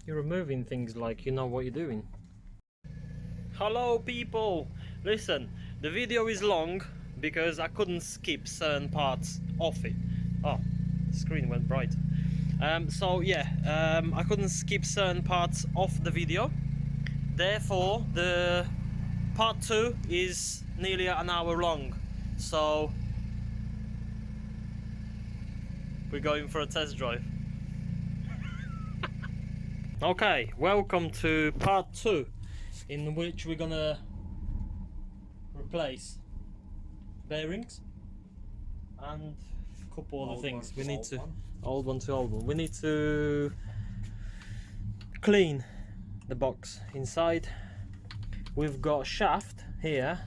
You're removing things like you know what you're doing. Hello people! Listen, the video is long because I couldn't skip certain parts of it. Oh, the screen went bright. So yeah, I couldn't skip certain parts of the video. Therefore, the part 2 is nearly an hour long. So we're going for a test drive. Okay, welcome to part 2, in which we're gonna replace bearings and a couple other things. We need to old one to old one. We need to clean the box inside. We've got a shaft here,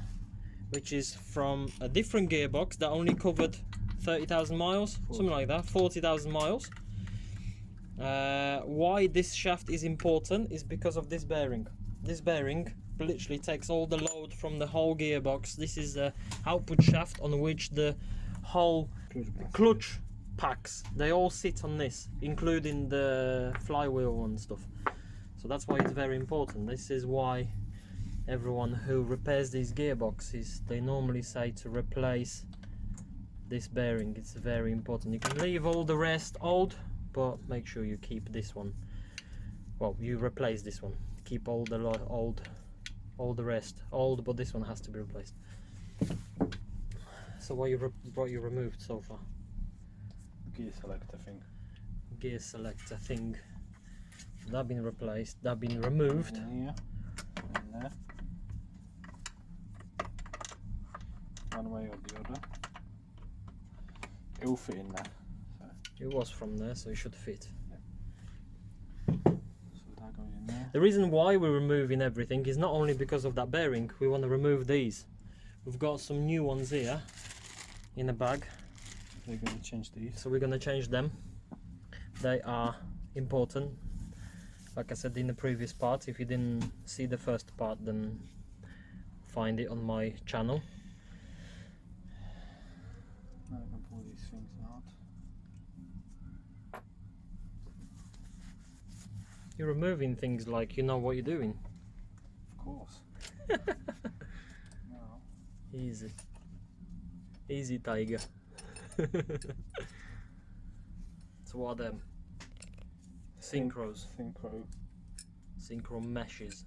which is from a different gearbox that only covered 30,000 miles, something like that, 40,000 miles. Why this shaft is important is because of this bearing. This bearing literally takes all the load from the whole gearbox. This is the output shaft on which the whole clutch packs, they all sit on this, including the flywheel and stuff. So that's why it's very important. This is why everyone who repairs these gearboxes, they normally say to replace this bearing. It's very important. You can leave all the rest old, but make sure you keep this one. Well, you replace this one. Keep all the old, all the rest old, but this one has to be replaced. So what you removed so far? Gear selector thing. Gear selector thing. That been replaced. That been removed. Yeah, in there. One way or the other. It will fit in there. So. It was from there, so it should fit. So that goes in there. The reason why we're removing everything is not only because of that bearing. We want to remove these. We've got some new ones here in a bag. We're going to change these. So we're going to change them. They are important. Like I said in the previous part, if you didn't see the first part, then find it on my channel. Now I can pull these things out. You're removing things like you know what you're doing. Of course. No. Easy. Easy, tiger. So what are them? Synchros. Synchro meshes.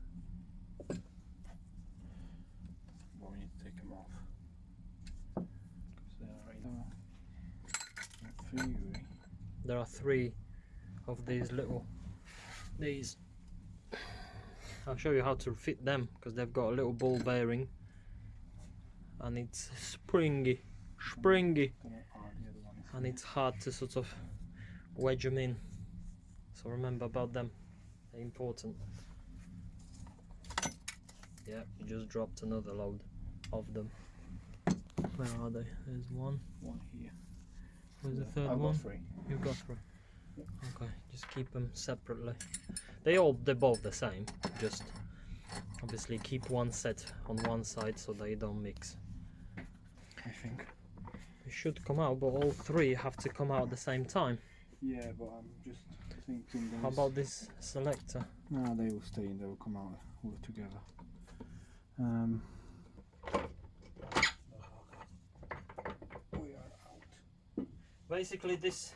Well, we need to take them off. There are 3 of these little. These. I'll show you how to fit them because they've got a little ball bearing, and it's springy, and it's hard to sort of wedge them in. So remember about them, they're important. Yeah, you just dropped another load of them. Where are they? There's one. One here. Where's the third I've one? got 3. You've got 3. Okay, just keep them separately. They're both the same. Just obviously keep one set on one side so they don't mix. I think. It should come out, but all 3 have to come out at the same time. Yeah, but I'm just thinking. How about this selector? No, they will stay in. They will come out all together. We are out. Basically, this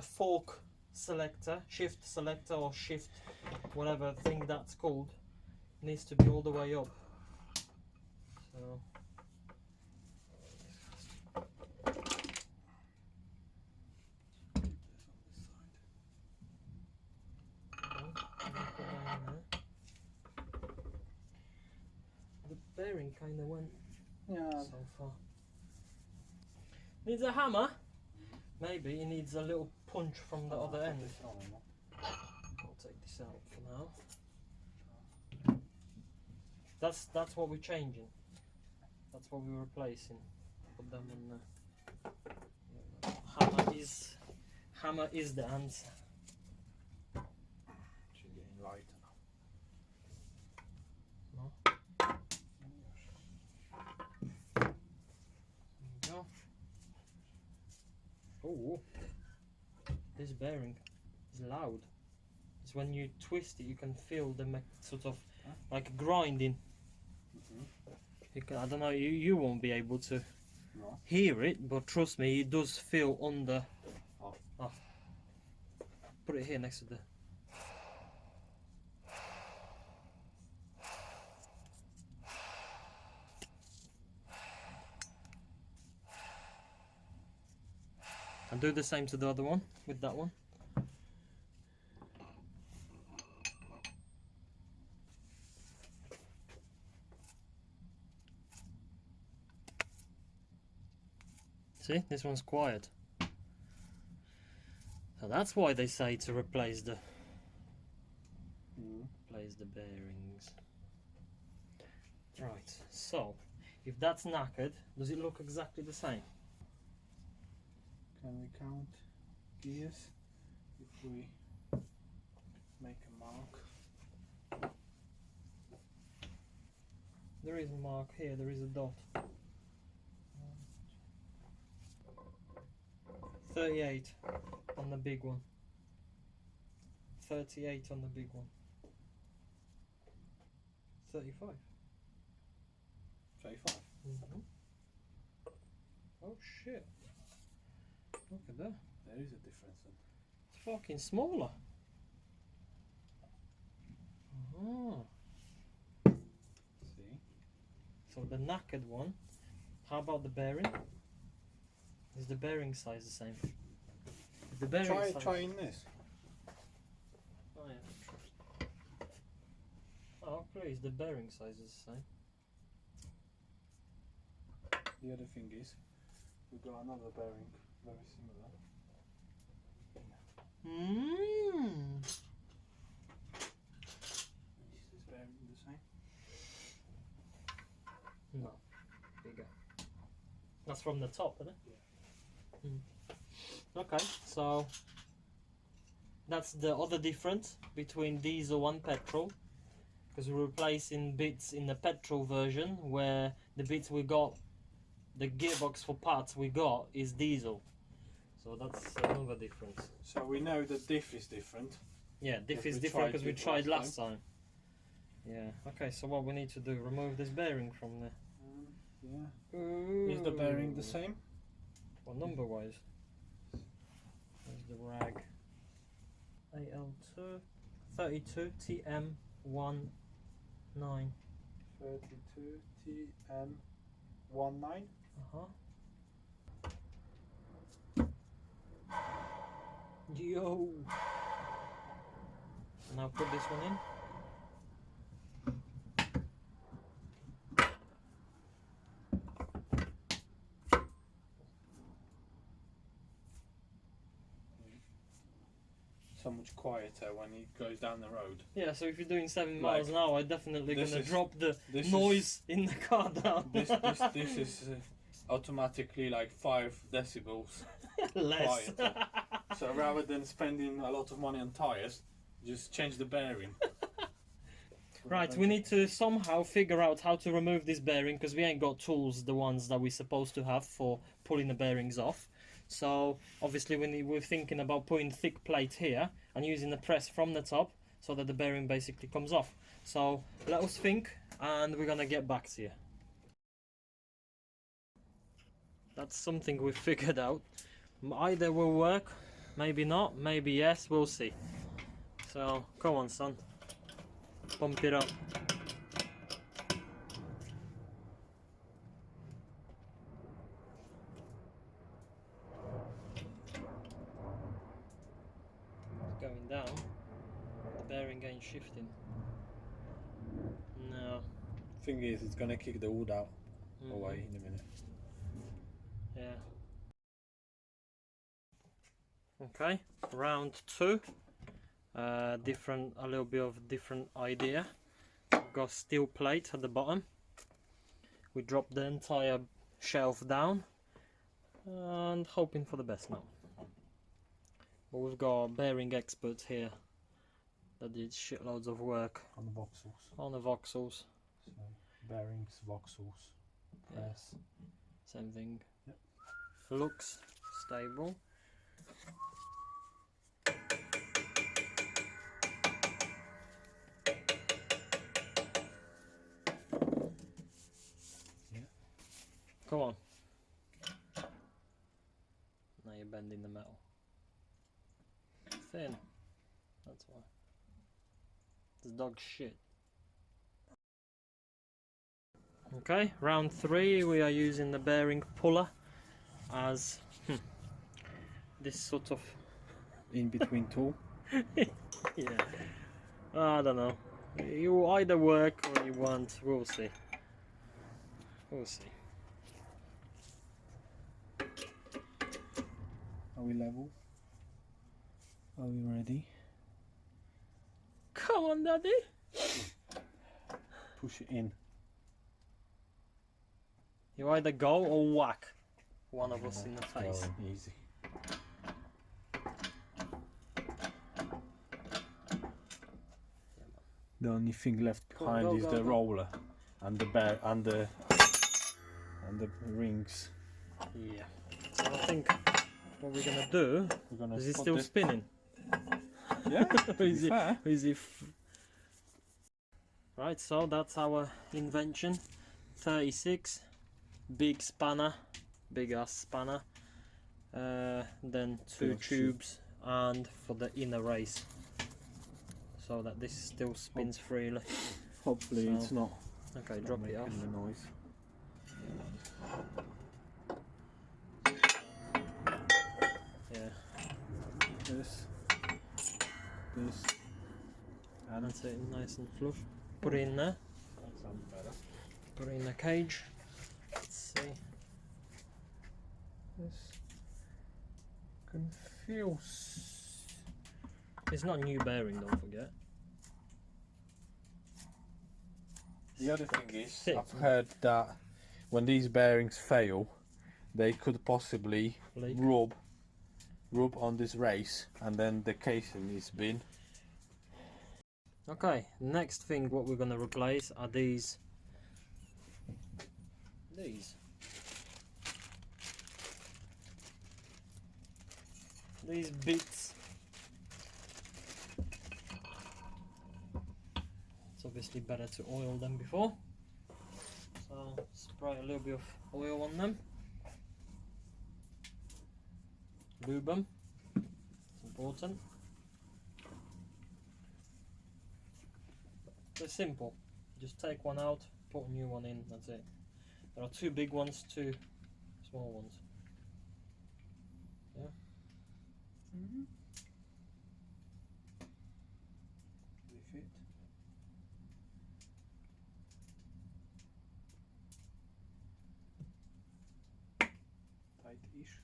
fork selector, shift selector or shift, whatever thing that's called, needs to be all the way up. So. The bearing kind of went so far. Needs a hammer? Maybe it needs a little punch from the other end. I'll take this out for now. That's what we're changing. That's what we're replacing. Put them in there. Hammer is the answer. She's getting lighter now. No? There we go. Oh, this bearing is loud. It's when you twist it, you can feel the sort of like grinding. You can, I don't know, you won't be able to hear it, but trust me, it does feel on the. Oh. Put it here next to the. And do the same to the other one with that one. See, this one's quiet. So that's why they say to replace the bearings. Right, so if that's knackered, does it look exactly the same? Can we count gears if we make a mark? There is a mark here, there is a dot. 38 on the big one. 38 on the big one. 35. 35. Oh shit. Look at that. There is a difference then. It's fucking smaller. See? So the knackered one. How about the bearing? Is the bearing size the same? If the bearing size... Try in this. Oh yeah. Oh please, the bearing size is the same. The other thing is, we've got another bearing very similar. Is this bearing the same? No, bigger. That's from the top, isn't it? Yeah. Okay, so that's the other difference between diesel and petrol, because we're replacing bits in the petrol version where the bits we got, the gearbox for parts we got is diesel. So that's another difference. So we know the diff is different. Yeah, diff is different because we tried last time. Yeah, okay, so what we need to do, remove this bearing from there. Yeah. Ooh. Is the bearing the same? Well, number wise. There's the rag. AL2 32 TM19. 32 TM19. Yo. Now put this one in. So much quieter when he goes down the road. Yeah, so if you're doing 7 miles an hour, I'm definitely gonna drop the this noise in the car down. This is automatically like 5 decibels less. quieter. So rather than spending a lot of money on tires, just change the bearing. Right, we need to somehow figure out how to remove this bearing because we ain't got tools, the ones that we're supposed to have for pulling the bearings off. So obviously we're thinking about putting thick plate here and using the press from the top so that the bearing basically comes off. So let us think and we're gonna get back to you. That's something we've figured out. Either will work, maybe not, maybe yes, we'll see. So come on son, pump it up. Going down, the bearing ain't shifting. No. Thing is, it's gonna kick the wood out away in a minute. Yeah. Okay, round 2. A little bit of different idea. We've got steel plate at the bottom. We drop the entire shelf down and hoping for the best now. But we've got bearing experts here that did shitloads of work On the voxels. on the voxels. So bearings, voxels, press. Yeah. Same thing. Yep. Looks stable. Come on. Now you're bending the metal. Thin. That's why. This dog's shit. Okay, round 3 we are using the bearing puller as this sort of In between tool. yeah. I don't know. You either work or you won't. We'll see. We'll see. Are we level? Are we ready? Come on, Daddy. Push it in. You either go or whack one of us in the face. Going easy. The only thing left behind Go, is go, the go. roller and the bear and the rings. Yeah. So I think what we're gonna do We're gonna is it put still this- spinning? Yeah, to be Is it- fair. is it right, so that's our invention. 36 big spanner, big ass spanner, then 2 Little tubes, and for the inner race, so that this still spins freely. Hopefully So- it's not. Okay, not drop it making off. the noise. Yeah, This, and that's it, nice and flush. Put it in there. that sounds better. Put it in the cage. Let's see. This can feel. It's not new bearing, don't forget. The other thing is, Thick. I've heard that when these bearings fail, they could possibly Leak. rub on this race, and then the casing is bin. Okay, next thing what we're gonna replace are these. These bits. It's obviously better to oil them before. So spray a little bit of oil on them. Lube them. It's important. They're simple. Just take one out, put a new one in, that's it. There are 2 big ones, 2 small ones. Yeah. They fit. Tight-ish.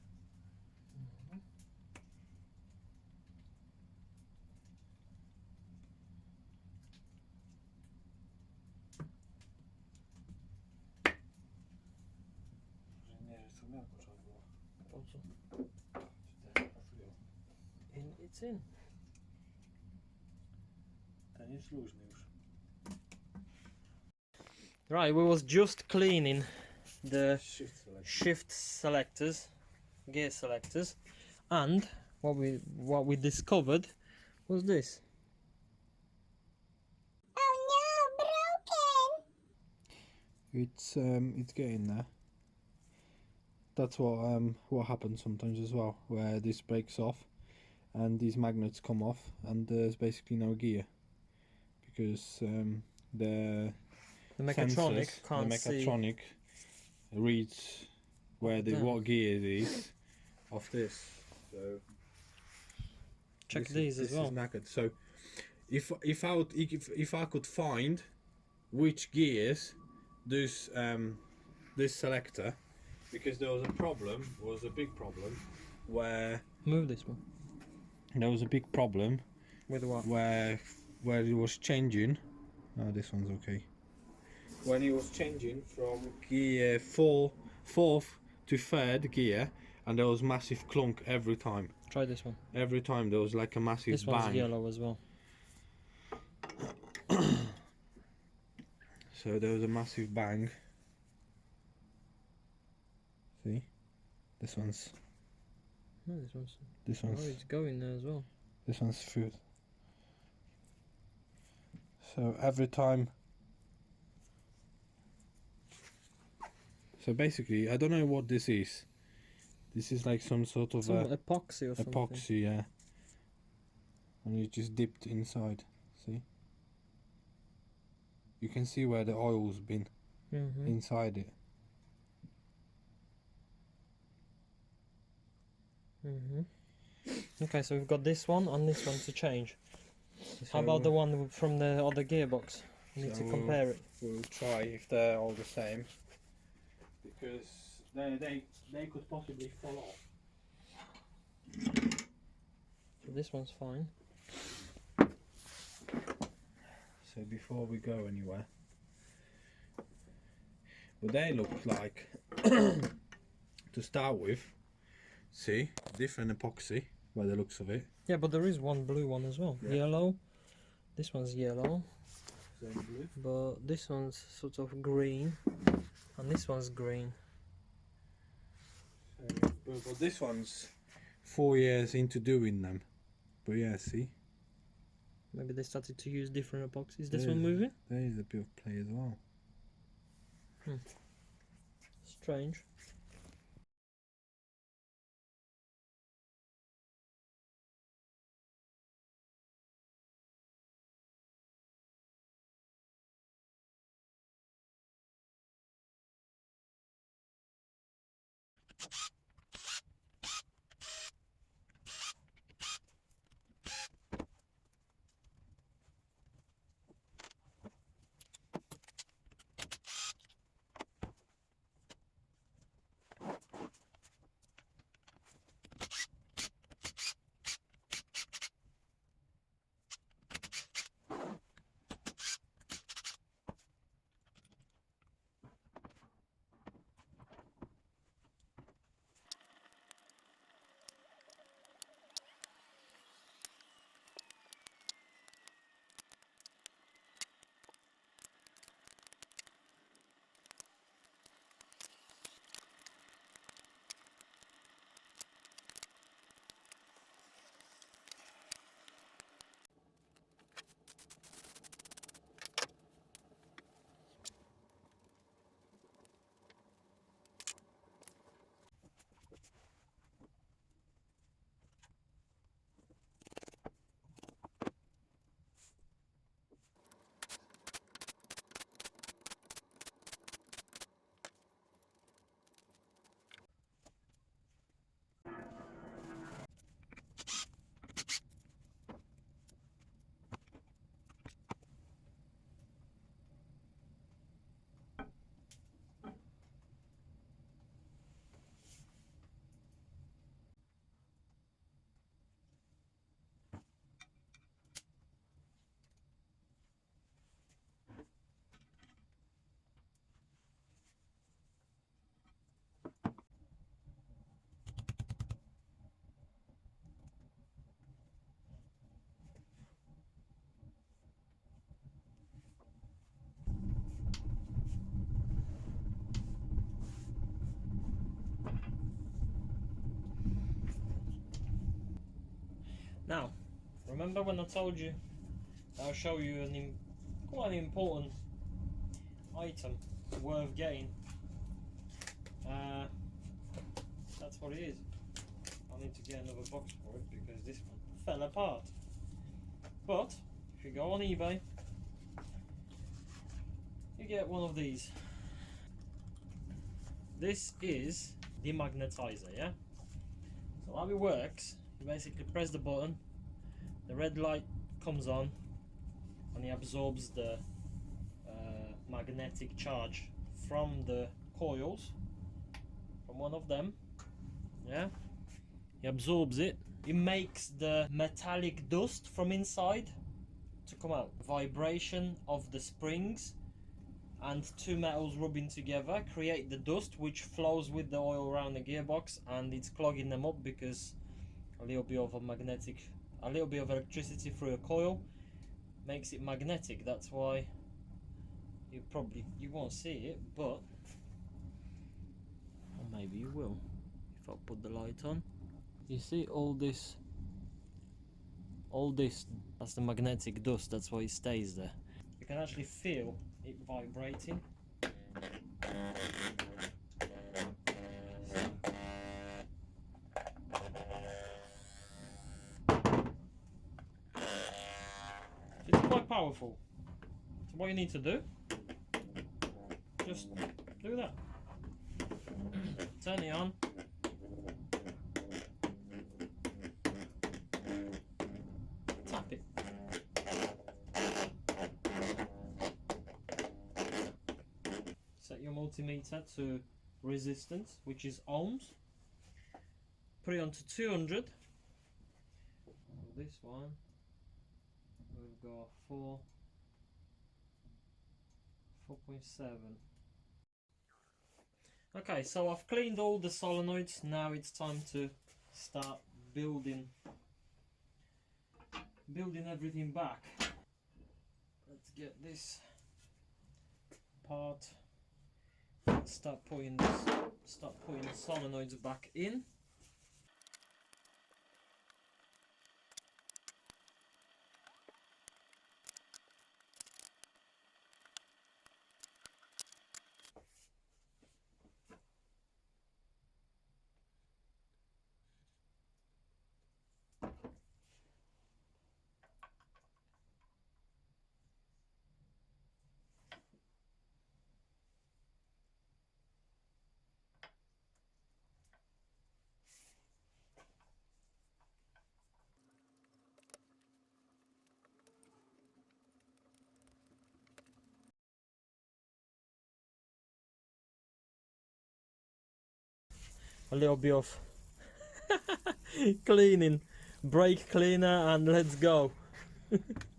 Nie, co miarko trzeba było. Po co? Czy też pasują? It's in. Ten jest luźny już. Right, we was just cleaning the Shift select. shift selectors, gear selectors, and what we discovered was this. It's getting there. That's what happens sometimes as well, where this breaks off and these magnets come off and there's basically no gear because the mechatronic sensors, can't the mechatronic reads where the Damn. what gear it is of this. So check this these is, as well. This is knackered. So if I could find which gears this selector, because there was a big problem where Move this one. there was a big problem With what? where it was changing. Oh, this one's okay. When it was changing from gear fourth to third gear, and there was massive clunk every time. Try this one. Every time there was like a massive This bang. one's yellow as well. So there was a massive bang. See, this one's No, oh, it's going there as well. this one's food. So every time So basically, I don't know what this is. This is like some sort of Some epoxy or something. epoxy, yeah. And you just dipped inside. See? You can see where the oil's been inside it. Okay, so we've got this one and this one to change. So How about the one from the other gearbox? We need to compare it. We'll try if they're all the same, because they could possibly fall off. So this one's fine. So before we go anywhere, but they look like to start with. See, different epoxy by the looks of it. Yeah, but there is one blue one as well. Yeah. Yellow. This one's yellow, Same blue. but this one's sort of green, and this one's green. But this one's 4 years into doing them. But yeah, see, Maybe they started to use different epoxies. This one moving? there is a bit of play as well. Strange. Now, remember when I told you I'll show you quite an important item worth getting? That's what it is. I need to get another box for it because this one fell apart. But if you go on eBay, you get one of these. This is demagnetizer, yeah? So how it works, you basically press the button, the red light comes on, and it absorbs the magnetic charge from the coils, from one of them, yeah? He absorbs it. It makes the metallic dust from inside to come out. Vibration of the springs and two metals rubbing together create the dust, which flows with the oil around the gearbox, and it's clogging them up because a little bit of electricity through a coil makes it magnetic. That's why you won't see it, but or maybe you will if I put the light on. You see all this, that's the magnetic dust. That's why it stays there. You can actually feel it vibrating. powerful. So what you need to do, just do that. Turn it on. Tap it. Set your multimeter to resistance, which is ohms. Put it onto 200. This one, we've got 4.7. Okay, so I've cleaned all the solenoids. Now it's time to start building everything back. Let's get this part. Start putting the solenoids back in. A little bit of cleaning, brake cleaner, and let's go.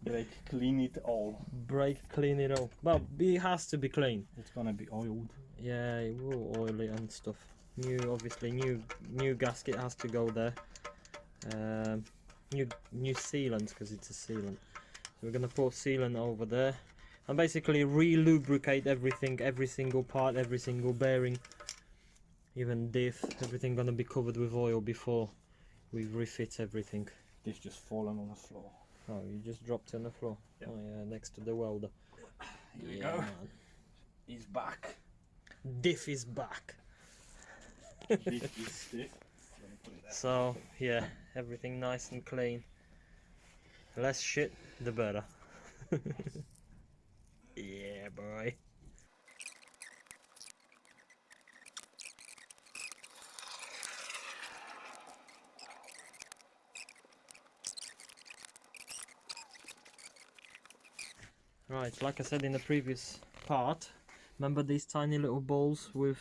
Brake clean it all. Brake clean it all. Well, it has to be clean. It's gonna be oiled. Yeah, it will oil it and stuff. New gasket has to go there. New sealant, because it's a sealant. So we're gonna pour sealant over there, and basically re-lubricate everything, every single part, every single bearing, even diff. Everything gonna be covered with oil before we refit everything. This just fallen on the floor. Oh, you just dropped it on the floor. Yep. Oh yeah, next to the welder. Here we Yeah, go. man. He's back. Diff is back. This is stiff. So yeah, everything nice and clean. Less shit, the better. Yeah, boy. Right, like I said in the previous part, remember these tiny little balls with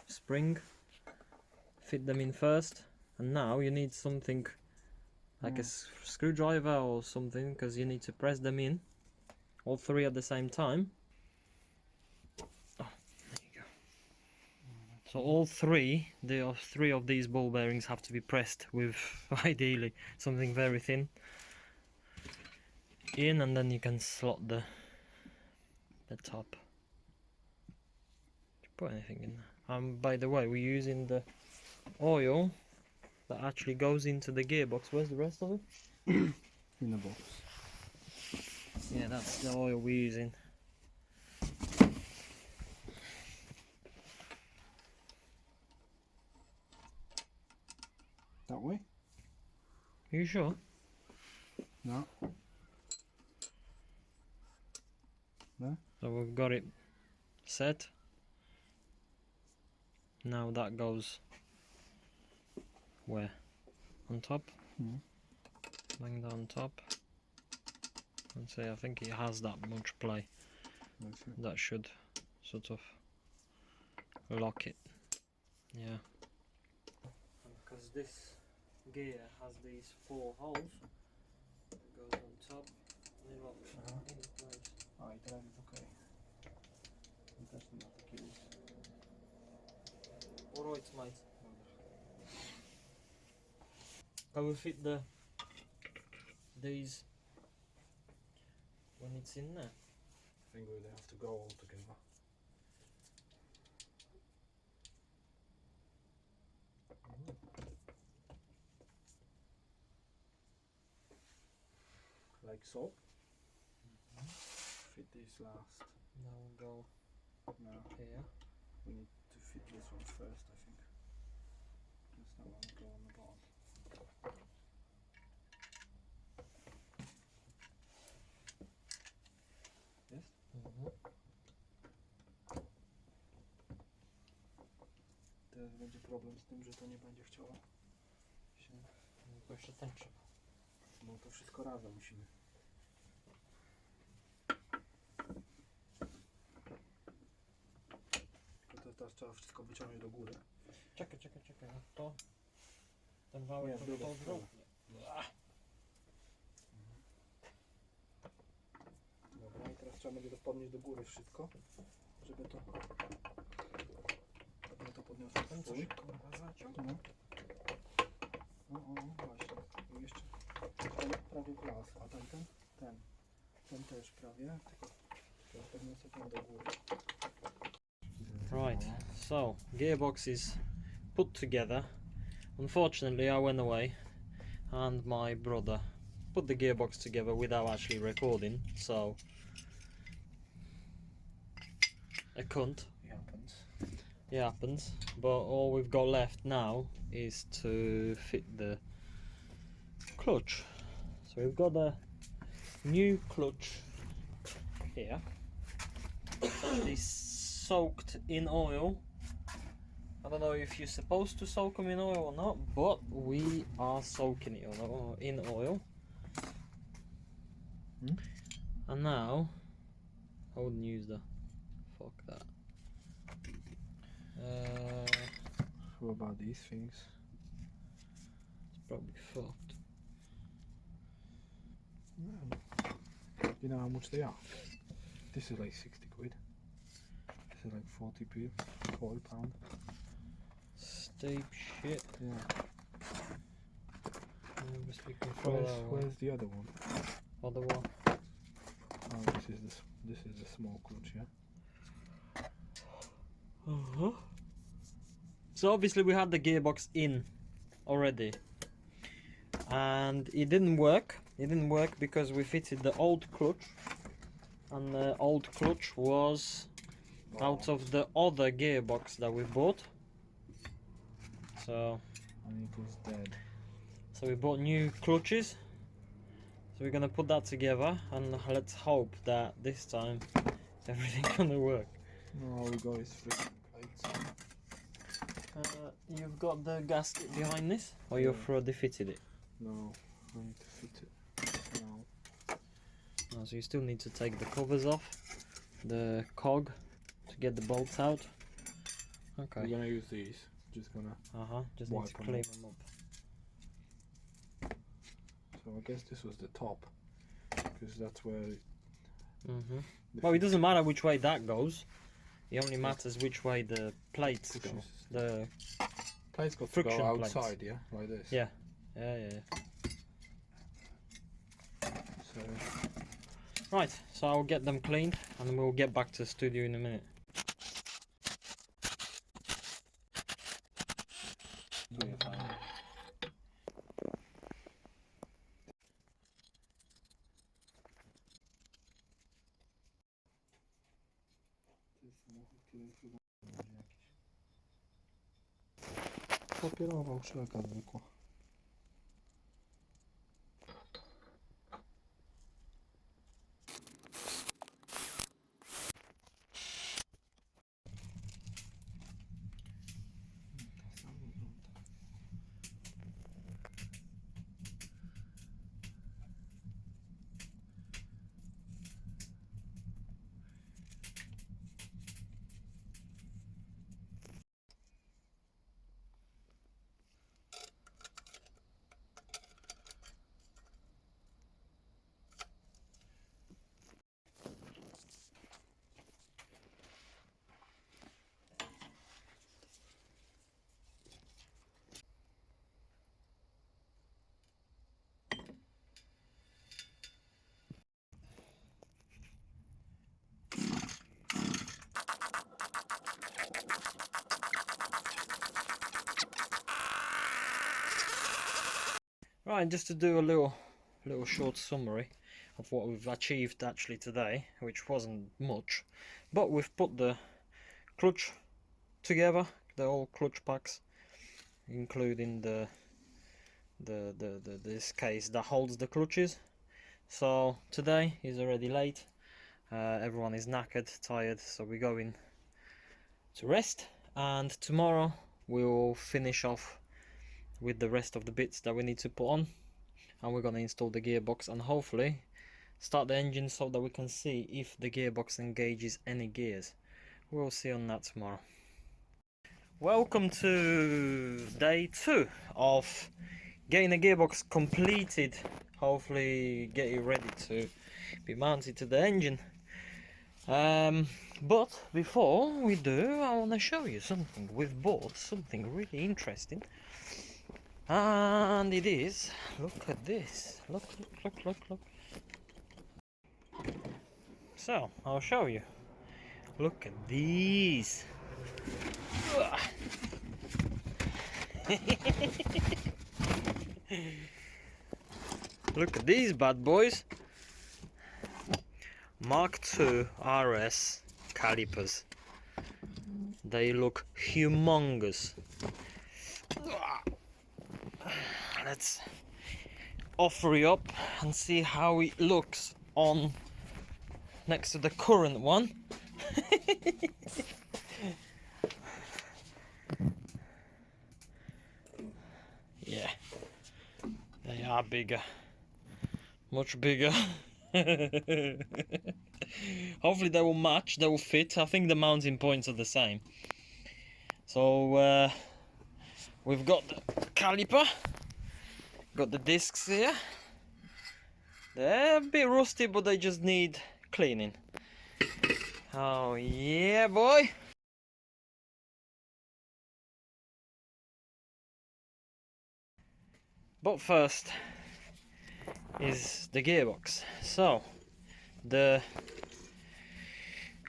spring? Fit them in first, and now you need something like a screwdriver or something, because you need to press them in, all three at the same time. Oh, there you go. So all three of these ball bearings have to be pressed with ideally something very thin in, and then you can slot the top. Put anything in there. By the way, we're using the oil that actually goes into the gearbox. Where's the rest of it? In the box. Yeah, that's the oil we're using. That way? Are you sure? No. No? So we've got it set. Now that goes where? On top? Bang that on top. And say I think it has that much play. That should sort of lock it. Yeah. Because this gear has these 4 holes, it goes on top and it locks in place. Alright, that is okay. That's not the keys. Alright, mate. I will fit these when it's in there. I think we have to go all together. Like so. Fit this last. Now we'll go No, here. we need to fit this one first, I think. There's no one go on the bottom. teraz będzie problem z tym, że to nie będzie chciało się... Tylko jeszcze ten trzeba. No to wszystko razem musimy. Tylko teraz trzeba wszystko wyciągnąć do góry. Czekaj, no to... Ten wałek to drugą odwrót. Dobra, i teraz trzeba będzie to podnieść do góry wszystko, żeby to... Ja to podniosę Ten swój. coś kurwa zaciął? No. O, właśnie. I jeszcze ten prawie glas, a ten też prawie, tylko teraz podniosę ten do góry. Right, so gearbox is put together. Unfortunately, I went away and my brother put the gearbox together without actually recording, so a cunt. It happens. It happens, but all we've got left now is to fit the clutch. So we've got a new clutch here. It's actually soaked in oil. I don't know if you're supposed to soak them in oil or not, but we are soaking it in oil. And now, I wouldn't use the... fuck that. What about these things? It's probably fucked. You know how much they are? This is like 60 quid. This is like 40p, £40. Steep shit. Yeah. Obviously control that one. Where's the other one? Other one. Oh, this is the small clutch, yeah. So obviously we had the gearbox in already, and it didn't work. It didn't work because we fitted the old clutch, and the old clutch was out of the other gearbox that we bought. So And it was dead. So we bought new clutches. So we're gonna put that together, and let's hope that this time everything's gonna work. No, all we got is friction plates. You've got the gasket behind this, or you've already fitted it? No, I need to fit it now. No, so you still need to take the covers off, the cog, to get the bolts out. Okay. We're gonna use these. Just gonna. Just need wipe to them clean up. them up. So I guess this was the top, because that's where. The Well, it doesn't matter which way that goes. It only matters which way the plates go. Friction The plates got to friction go plates. outside, yeah, like this. yeah. So Right, so I'll get them cleaned, and then we'll get back to the studio in a minute. papierowa uszelka zwykła. Right, and just to do a little short summary of what we've achieved actually today, which wasn't much, but we've put the clutch together, the all clutch packs, including this case that holds the clutches. So today is already late, everyone is knackered, tired, so we're going to rest, and tomorrow we'll finish off with the rest of the bits that we need to put on, and we're gonna install the gearbox and hopefully start the engine so that we can see if the gearbox engages any gears. We'll see on that tomorrow. Welcome to day 2 of getting the gearbox completed. Hopefully get it ready to be mounted to the engine. But before we do, I want to show you something. We've bought something really interesting, and it is, look at this, look. So I'll show you. Look at these. Look at these bad boys. Mark II RS calipers. They look humongous. Let's offer it up and see how it looks on next to the current one. Yeah, they are bigger, much bigger. Hopefully they will match, they will fit. I think the mounting points are the same. So we've got the caliper, got the discs here. They're a bit rusty, but they just need cleaning. Oh yeah, boy. But first is the gearbox. So the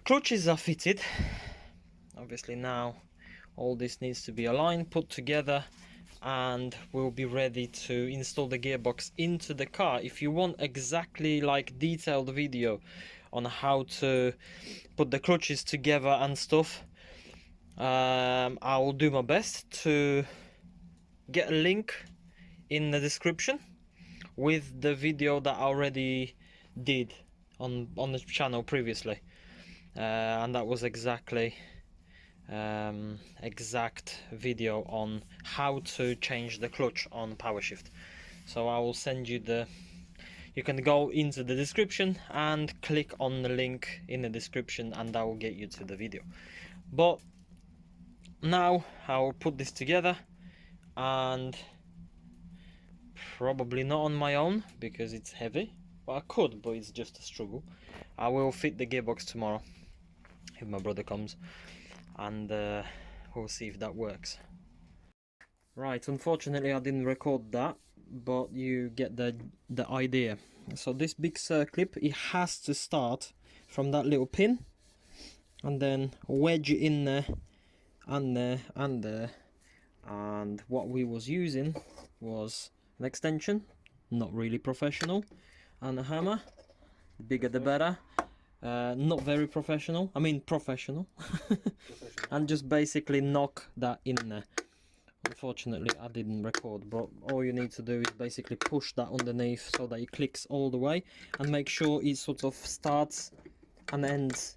clutches are fitted. Obviously now all this needs to be aligned, put together, and we'll be ready to install the gearbox into the car. If you want exactly like detailed video on how to put the clutches together and stuff, I will do my best to get a link in the description with the video that I already did on the channel previously, and that was exact video on how to change the clutch on Powershift. So I will send you you can go into the description and click on the link in the description, and that will get you to the video. But now I'll put this together, and probably not on my own because it's heavy, but I could, but it's just a struggle. I will fit the gearbox tomorrow if my brother comes, and we'll see if that works. Right, unfortunately I didn't record that, but you get the idea. So this big circlip, it has to start from that little pin and then wedge it in there and there and there. And what we was using was an extension, not really professional, and a hammer. The bigger the better. Not very professional, I mean professional. And just basically knock that in there. Unfortunately I didn't record, but all you need to do is basically push that underneath so that it clicks all the way, and make sure it sort of starts and ends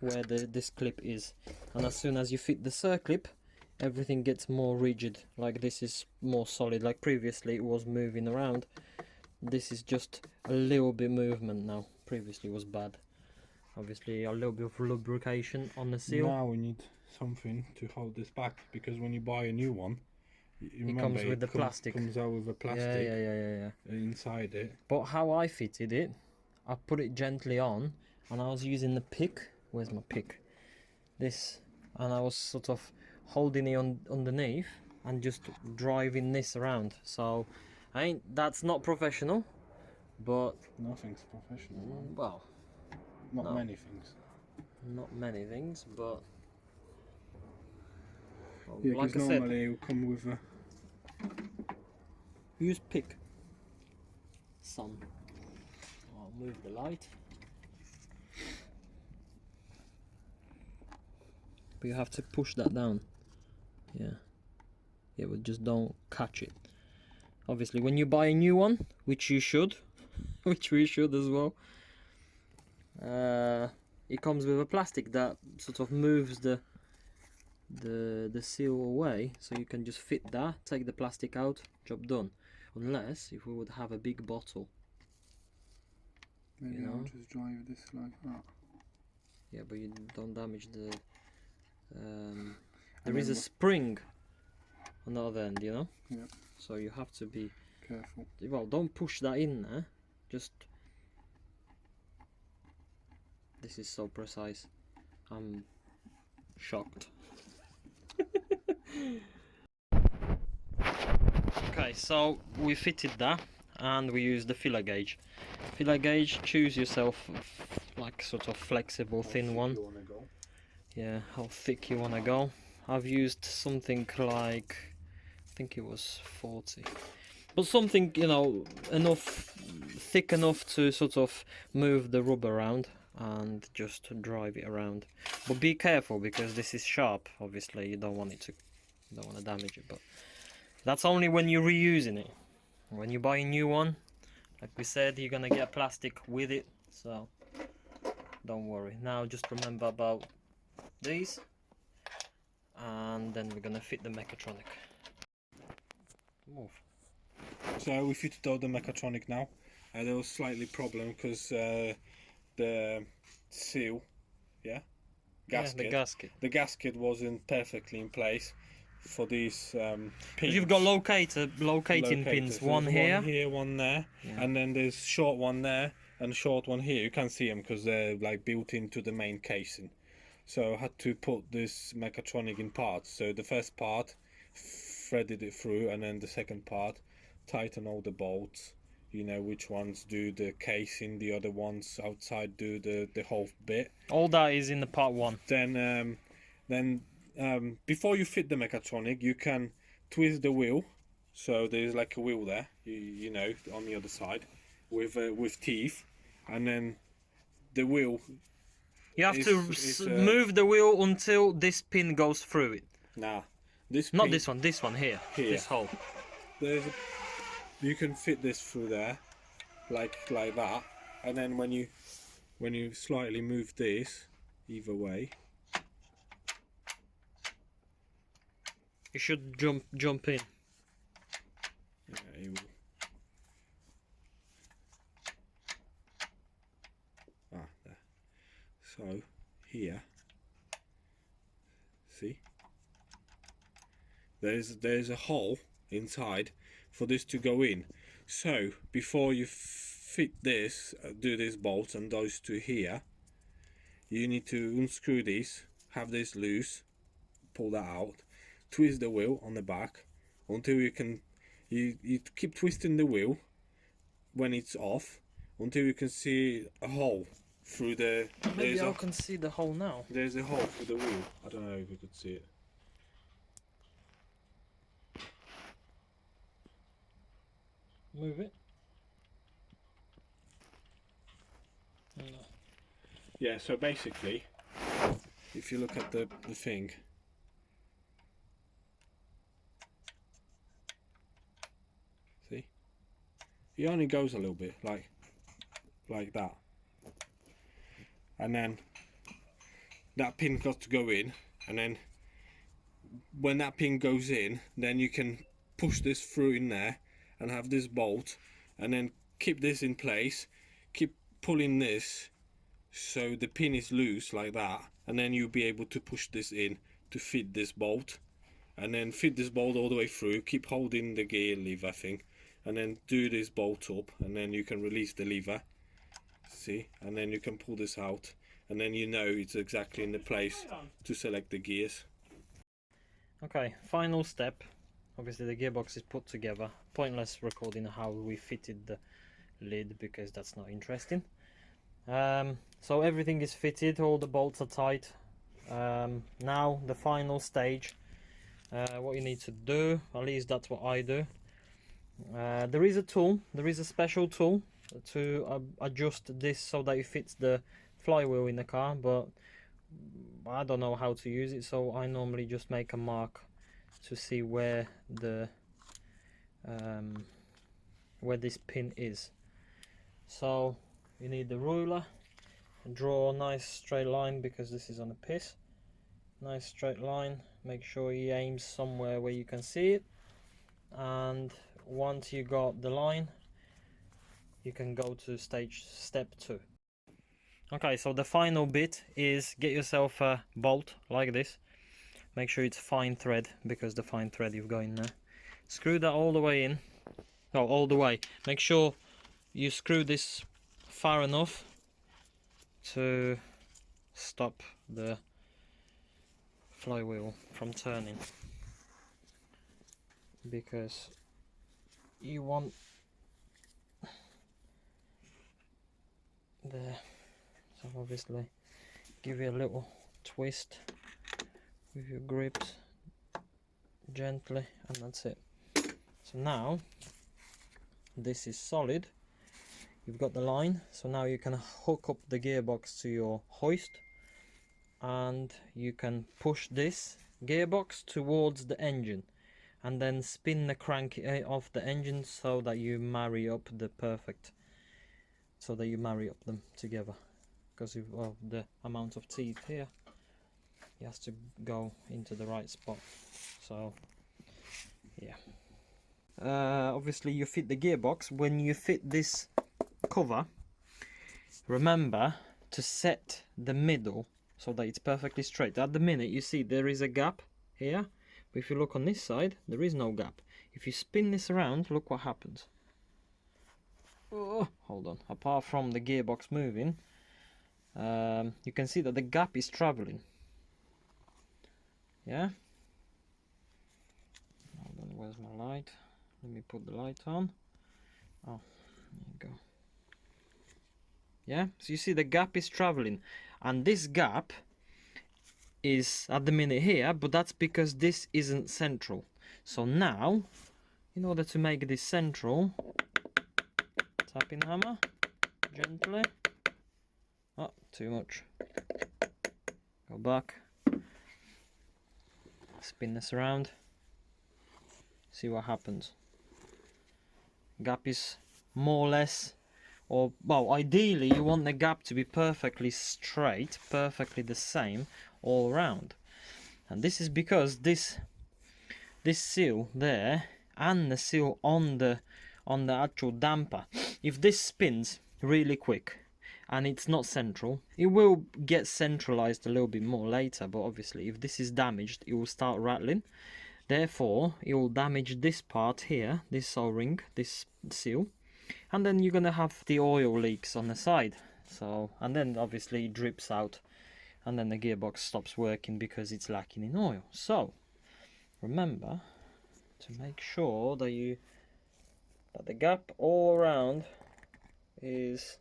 where this clip is. And as soon as you fit the circlip, everything gets more rigid. Like this is more solid. Like previously it was moving around, this is just a little bit movement now. Previously it was bad. Obviously a little bit of lubrication on the seal. Now we need something to hold this back, because when you buy a new one, it comes with the plastic. Comes out with a plastic yeah. inside it. But how I fitted it, I put it gently on, and I was using the pick. Where's my pick? This, and I was sort of holding it underneath and just driving this around. So that's not professional, but Nothing's professional. well, Not many things. Not many things, but well, Yeah, like I because said, normally it will come with a... use pick. Sun. I'll move the light. But you have to push that down. Yeah, but just don't catch it. Obviously when you buy a new one, which you should, which we should as well, it comes with a plastic that sort of moves the the seal away, so you can just fit that, take the plastic out, job done. Unless if we would have a big bottle. Maybe You I'll know? just drive this like that. Yeah, but you don't damage the. And There is then a spring on the other end, you know. Yeah. So you have to be Careful. well. Don't push that in there. Just. This is so precise. I'm shocked. Okay, so we fitted that and we use the filler gauge. Filler gauge, choose yourself like sort of flexible thin one. Yeah, how thick you want to go. I've used something like, I think it was 40, but something, you know, enough thick enough to sort of move the rubber around and just drive it around. But be careful because this is sharp. Obviously, you don't want it to, you don't want to damage it. But that's only when you're reusing it. When you buy a new one, like we said, you're gonna get plastic with it, so don't worry. Now just remember about these, and then we're gonna fit the mechatronic. Move. So we fitted all the mechatronic now. There was slightly problem because the seal, gasket, the gasket wasn't perfectly in place for these pins. You've got locating pins, So one here, one here, one there, and then there's short one there and short one here. You can't see them because they're like built into the main casing. So I had to put this mechatronic in parts. So the first part, threaded it through, and then the second part, tighten all the bolts. You know which ones do the casing, the other ones outside do the whole bit. all that is in the part one. Then before you fit the mechatronic, you can twist the wheel. So there's like a wheel there, you know, on the other side, with teeth, and then the wheel. You have to move the wheel until this pin goes through it. Nah, this not pin, this one here, this hole. You can fit this through there, like that, and then when you slightly move this either way, you should jump in. Yeah, you will. There. So here, see, there's a hole inside for this to go in. So before you fit this, do this bolt and those two here, you need to unscrew this, have this loose, pull that out, twist the wheel on the back until you can. You keep twisting the wheel when it's off until you can see a hole through the. Maybe I can see the hole now. There's a hole through the wheel. I don't know if you could see it. Move it. No. Yeah, so basically, if you look at the thing, see, it only goes a little bit, like that, and then that pin got to go in, and then when that pin goes in, then you can push this through in there and have this bolt, and then keep this in place, keep pulling this so the pin is loose like that, and then you'll be able to push this in to fit this bolt, and then fit this bolt all the way through, keep holding the gear lever thing, and then do this bolt up, and then you can release the lever, see, and then you can pull this out, and then you know it's exactly in the place to select the gears. Okay, final step. Obviously the gearbox is put together. Pointless recording how we fitted the lid because that's not interesting. So everything is fitted, all the bolts are tight. Now the final stage. What you need to do, at least that's what I do. There is a tool, there is a special tool to adjust this so that it fits the flywheel in the car, but I don't know how to use it, so I normally just make a mark to see where the where this pin is. So you need the ruler and draw a nice straight line because this is on a piece. Nice straight line, make sure he aims somewhere where you can see it, and once you got the line, you can go to step 2. Okay, so the final bit is get yourself a bolt like this. Make sure it's fine thread, because the fine thread you've got in there. Screw that all the way in. Oh, all the way. Make sure you screw this far enough to stop the flywheel from turning, because you want there. So obviously give you a little twist with your grips gently, and that's it. So now this is solid, you've got the line, so now you can hook up the gearbox to your hoist, and you can push this gearbox towards the engine and then spin the crank off the engine so that you marry up the perfect, so that you marry up them together, because of the amount of teeth here, it has to go into the right spot. So yeah, obviously you fit the gearbox. When you fit this cover, remember to set the middle so that it's perfectly straight. At the minute you see there is a gap here, but if you look on this side there is no gap. If you spin this around, look what happens. Oh, hold on, apart from the gearbox moving, you can see that the gap is traveling. Yeah, hold on, where's my light? Let me put the light on. Oh, there you go. Yeah, so you see the gap is traveling, and this gap is at the minute here, but that's because this isn't central. So now, in order to make this central, tapping hammer gently. Oh, too much. Go back, spin this around, see what happens. Gap is more or less, or well, ideally you want the gap to be perfectly straight, perfectly the same all around. And this is because this seal there and the seal on the actual damper, if this spins really quick and it's not central, it will get centralized a little bit more later, but obviously if this is damaged it will start rattling. Therefore it will damage this part here, this O-ring, this seal, and then you're gonna have the oil leaks on the side. So, and then obviously it drips out, and then the gearbox stops working because it's lacking in oil. So remember to make sure that the gap all around is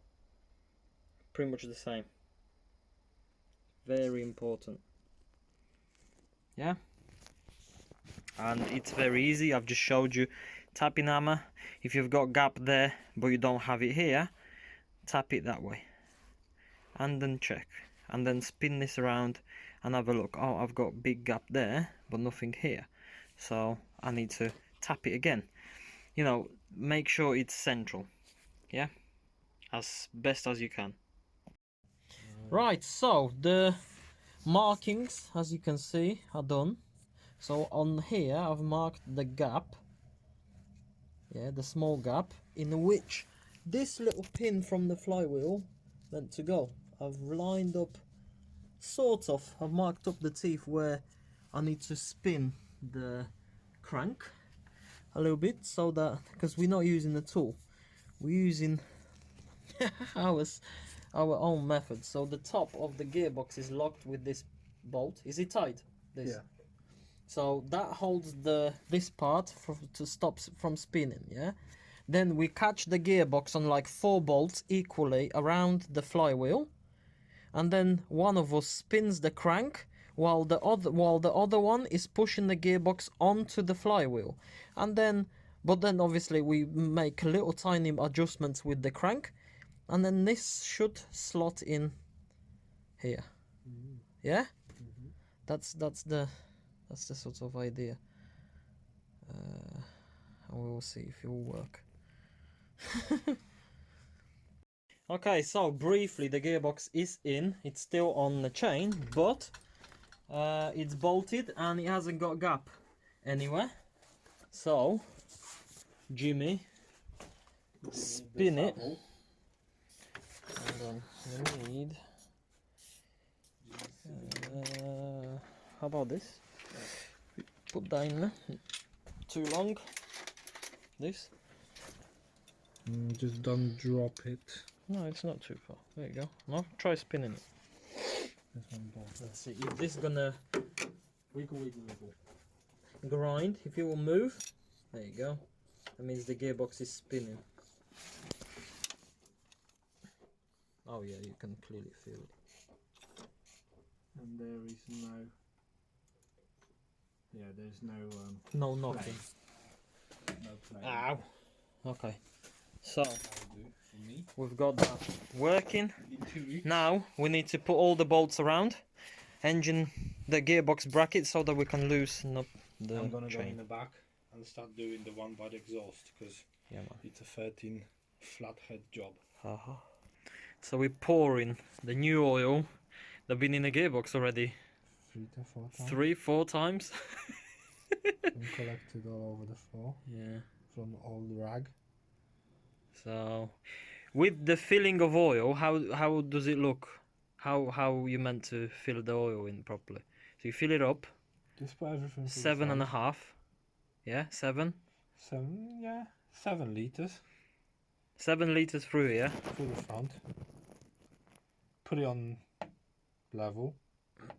pretty much the same. Very important. Yeah, and it's very easy. I've just showed you tapping hammer. If you've got gap there but you don't have it here, tap it that way and then check, and then spin this around and have a look. Oh, I've got big gap there but nothing here, so I need to tap it again. You know, make sure it's central, yeah, as best as you can. Right, so the markings, as you can see, are done. So on here I've marked the gap, yeah, the small gap in which this little pin from the flywheel meant to go. I've lined up, sort of, I've marked up the teeth where I need to spin the crank a little bit, so that, because we're not using the tool, we're using our own method. So the top of the gearbox is locked with this bolt. Is it tight? This? Yeah. So that holds this part to stop from spinning, yeah? Then we catch the gearbox on like 4 bolts equally around the flywheel, and then one of us spins the crank while the other one is pushing the gearbox onto the flywheel. And then, but then obviously we make little tiny adjustments with the crank, and then this should slot in here. Yeah? That's the sort of idea. And we will see if it will work. Okay, so briefly the gearbox is in. It's still on the chain, but it's bolted and it hasn't got gap anywhere. So Jimmy, spin it. Hold on, we need. How about this? Put that in there. Too long. This. Just don't drop it. No, it's not too far. There you go. No, try spinning it. This one bolt. Let's see if this is gonna wiggle. Grind. If it will move, there you go. That means the gearbox is spinning. Oh yeah, you can clearly feel it. And there is no. Yeah, there's no. No knocking. No play. Ow. Okay. So That'll do for me. we've got that working. In 2 weeks. Now we need to put all the bolts around, engine, the gearbox bracket, so that we can loosen up the I'm gonna go in chain. the back and start doing the one by the exhaust because Yeah, man. it's a 13 flathead job. Uh-huh. So we're pouring the new oil. They've been in the gearbox already 3 to 4 times. 3-4 times. And collected all over the floor Yeah. from old rag. So with the filling of oil, how does it look? How you meant to fill the oil in properly? So you fill it up, Just put everything. to the 7.5. front. Yeah, 7. 7 liters 7 liters through here. to the front. Put it on level.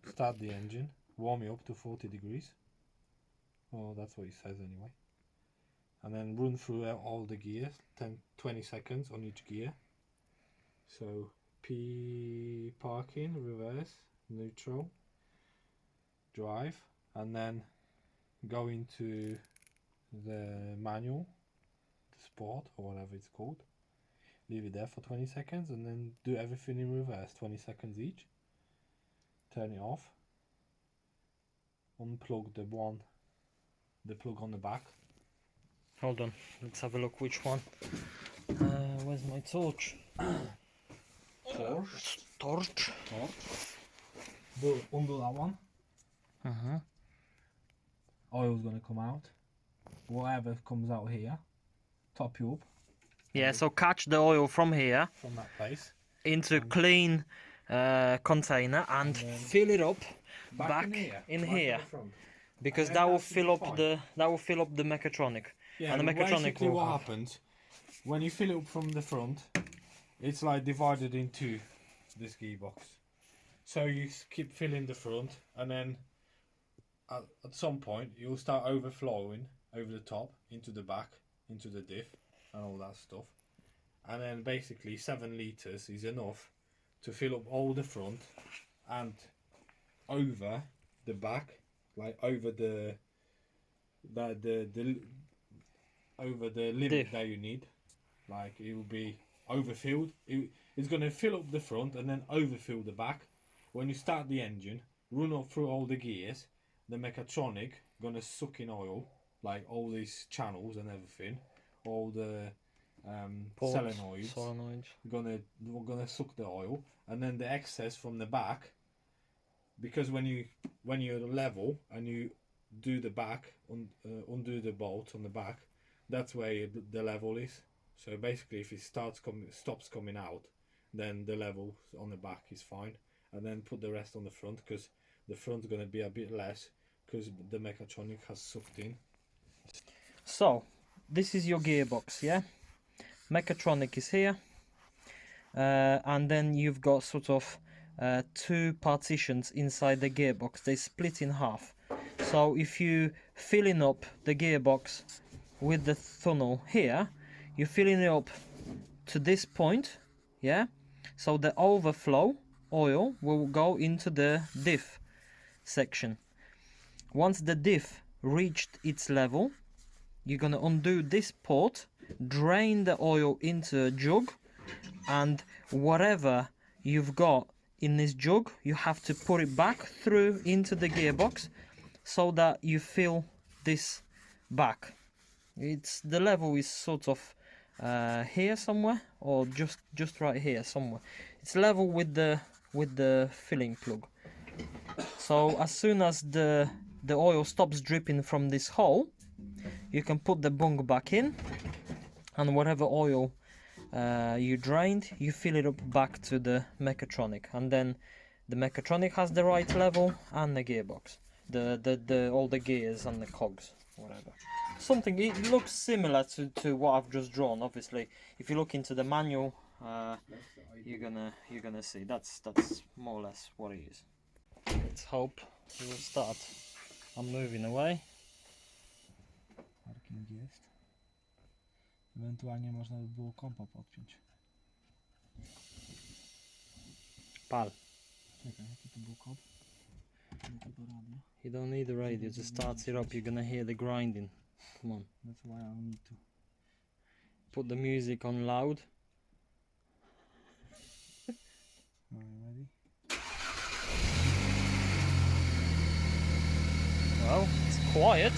Start the engine. Warm it up to 40 degrees. Oh, that's what it says anyway. And then run through all the gears, 20 seconds on each gear. So P parking, reverse, neutral, drive, and then go into the manual, the sport or whatever it's called. Leave it there for 20 seconds and then do everything in reverse, 20 seconds each. Turn it off. Unplug the plug on the back. Hold on, let's have a look which one. Where's my torch? Torch. Undo that one. Uh-huh. Oil's gonna come out. Whatever comes out here, top you up Yeah, so catch the oil from here from that place. into clean container and then fill it up back back in to here, the front. because And that then will that should fill be up fine. the mechatronic. Yeah, and the but mechatronic basically will what have- happens when you fill it up from the front, it's like divided into this gearbox. So you keep filling the front, and then at some point you'll start overflowing over the top into the back, into the diff, and all that stuff. And then basically 7 liters is enough to fill up all the front and over the back, like over the over the limit Diff. that you need. Like it will be overfilled. It's going to fill up the front and then overfill the back. When you start the engine, run up through all the gears, the mechatronic gonna suck in oil, like all these channels and everything, all the Ports, solenoids gonna suck the oil, and then the excess from the back, because when you're level and you do the back, undo the bolt on the back, that's where the level is. So basically if it stops coming out, then the level on the back is fine, and then put the rest on the front, because the front's going to be a bit less because the mechatronic has sucked in. So this is your gearbox, yeah? Mechatronic is here, and then you've got sort of 2 partitions inside the gearbox. They split in half. So if you filling up the gearbox with the tunnel here, you're filling it up to this point, yeah? So the overflow oil will go into the diff section. Once the diff reached its level, you're gonna undo this port, drain the oil into a jug, and whatever you've got in this jug, you have to put it back through into the gearbox so that you fill this back. The level is sort of here somewhere, or just right here somewhere. It's level with the filling plug. So as soon as the oil stops dripping from this hole, you can put the bung back in, and whatever oil you drained, you fill it up back to the mechatronic, and then the mechatronic has the right level, and the gearbox, the all the gears and the cogs, whatever. Something, it looks similar to what I've just drawn. Obviously, if you look into the manual, you're gonna see that's more or less what it is. Let's hope it will start. I'm moving away. Parking jest. Ewentualnie można by było kompa podpiąć. Pal. Czekaj, jaki to był kod? No to radio. You don't need the radio to start it up. You're gonna hear the grinding. Come on. That's why I need to. Put the music on loud. Are you ready? Well, it's quiet.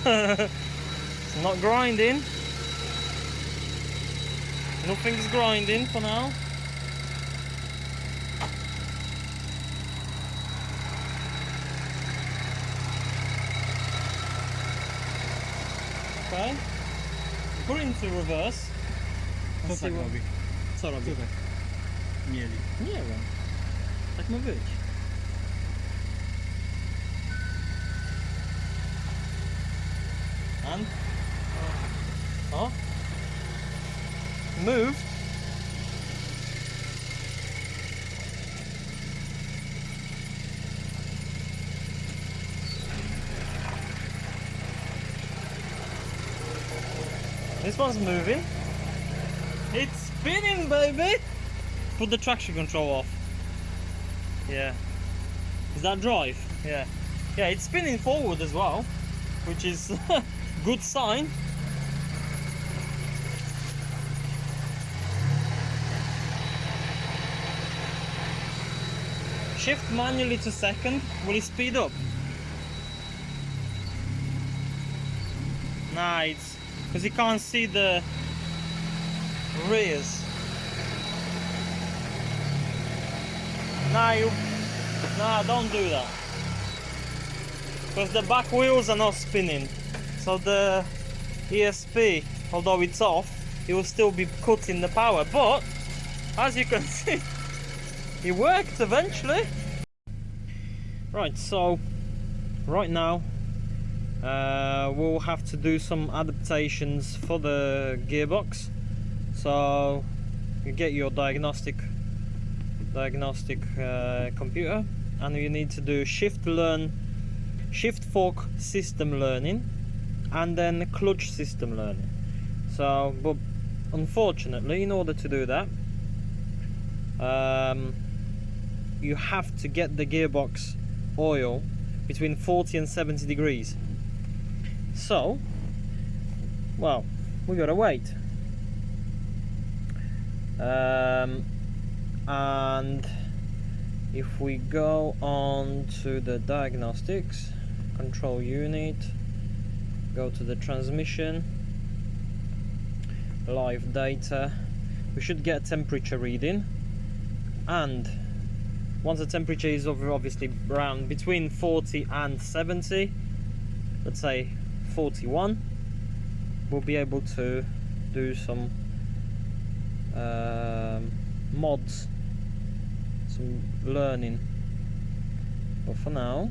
It's not grinding. Nothing's grinding for now. Okay. Put it into reverse. Co tak robi? Co robi? Co tak mieli? Nie wiem. Tak ma być. And? O? Moved. This one's moving. It's spinning, baby! Put the traction control off. Yeah. Is that drive? Yeah. Yeah, it's spinning forward as well, which is good sign. Shift manually to second. Will it speed up? Nah, it's because you can't see the rears. Nah, don't do that. Because the back wheels are not spinning. So the ESP, although it's off, it will still be cutting the power. But as you can see, it worked eventually. Right, so right now we'll have to do some adaptations for the gearbox. So you get your diagnostic computer, and you need to do shift fork system learning, and then clutch system learning. So, but unfortunately, in order to do that, you have to get the gearbox oil between 40 and 70 degrees. So, well, we gotta wait. And if we go on to the diagnostics, control unit, go to the transmission, live data, we should get temperature reading, and once the temperature is obviously around between 40 and 70, let's say 41, we'll be able to do some mods, some learning. But for now,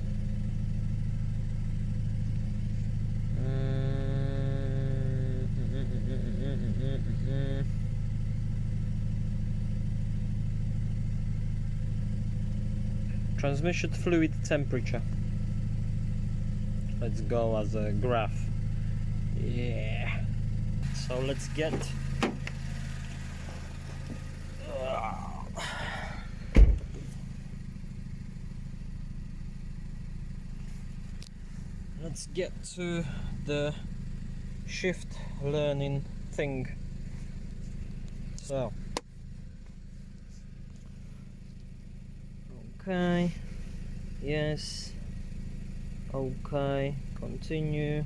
transmission fluid temperature. Let's go as a graph. Yeah. So let's get to the shift learning thing. So okay, yes, okay, continue,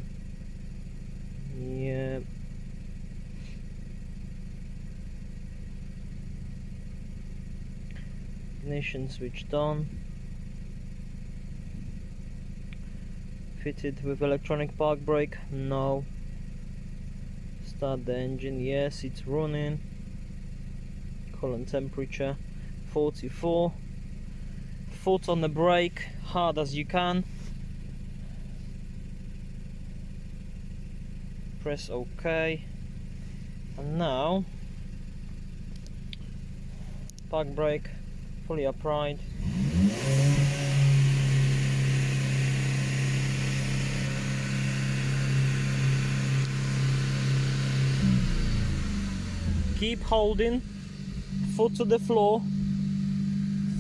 yeah. ignition switched on. Fitted with electronic park brake? No. Start the engine? Yes, it's running. Coolant temperature 44. Foot on the brake, hard as you can. Press OK. And now park brake fully upright. Keep holding foot to the floor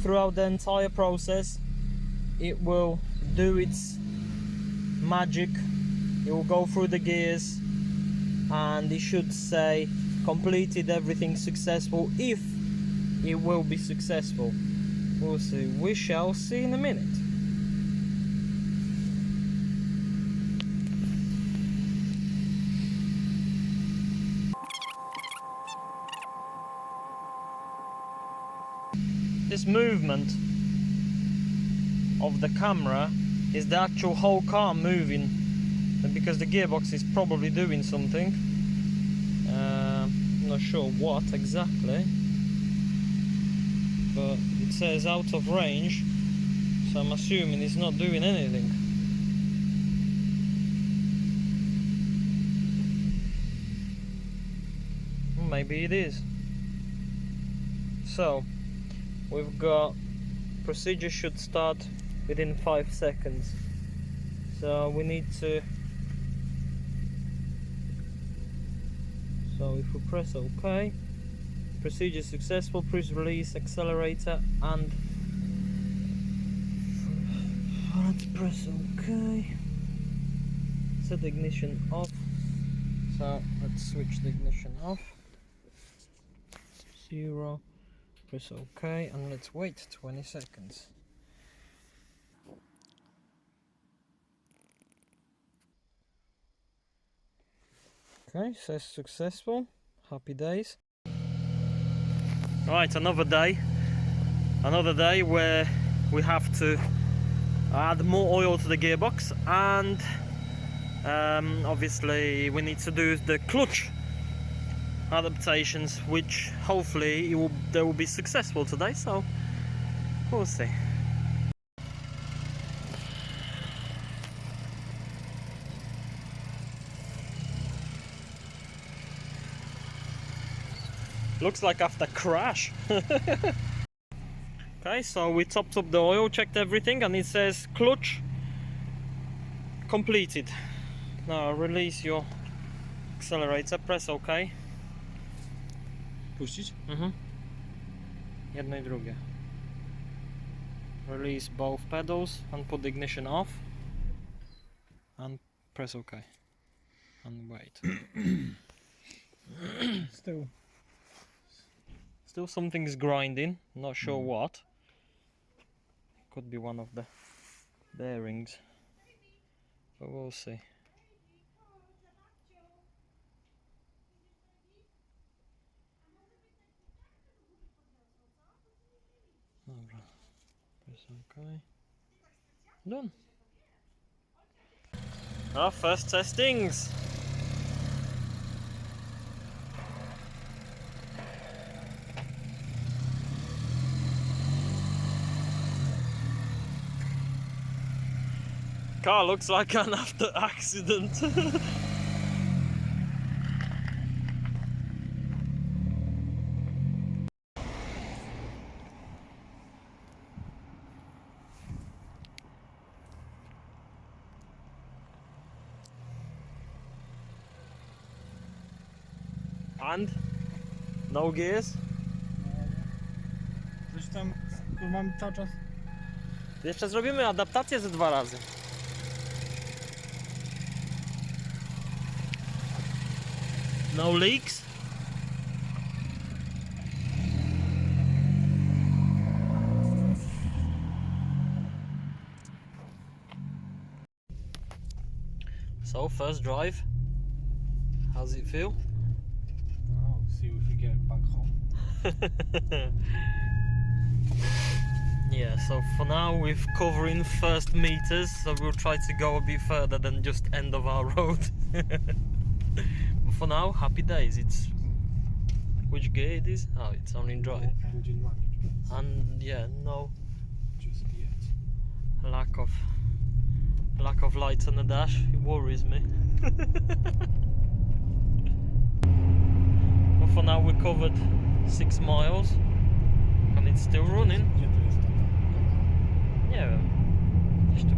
throughout the entire process. It will do its magic. It will go through the gears and it should say completed, everything successful, if it will be successful. We'll see. We shall see in a minute. This movement of the camera is the actual whole car moving, and because the gearbox is probably doing something. I'm not sure what exactly, but it says out of range, so I'm assuming it's not doing anything. Maybe it is. So we've got procedure should start within 5 seconds, so we need to, so if we press OK, procedure successful, please release accelerator, and let's press OK, set the ignition off. So let's switch the ignition off, 0, press OK, and let's wait 20 seconds. Okay, says successful. Happy days. Right, another day where we have to add more oil to the gearbox, and obviously we need to do the clutch adaptations, which hopefully they will be successful today, so we'll see. Looks like after crash. Okay, so we topped up the oil, checked everything, and it says clutch completed. Now release your accelerator, press OK. Puścić? Jedno i drugie. Release both pedals and put the ignition off. And press OK. And wait. Still something's grinding, not sure what. Could be one of the bearings, but we'll see. Dobra, press OK. Done. Our first testings. Car looks like an after accident. And no gears. Zresztą mam cały czas. Jeszcze zrobimy adaptację ze 2 razy. No leaks. So first drive. How's it feel? Oh, see if we get back home. Yeah, so for now we're covering first meters, so we'll try to go a bit further than just end of our road. But for now, happy days. It's which gear it is? Oh, it's only in drive. Engine management. And yeah, no Just yet. lack of lights on the dash. It worries me. But for now we covered 6 miles and it's still running. Gdzie to jest ta kamera? Nie wiem. Gdzieś tu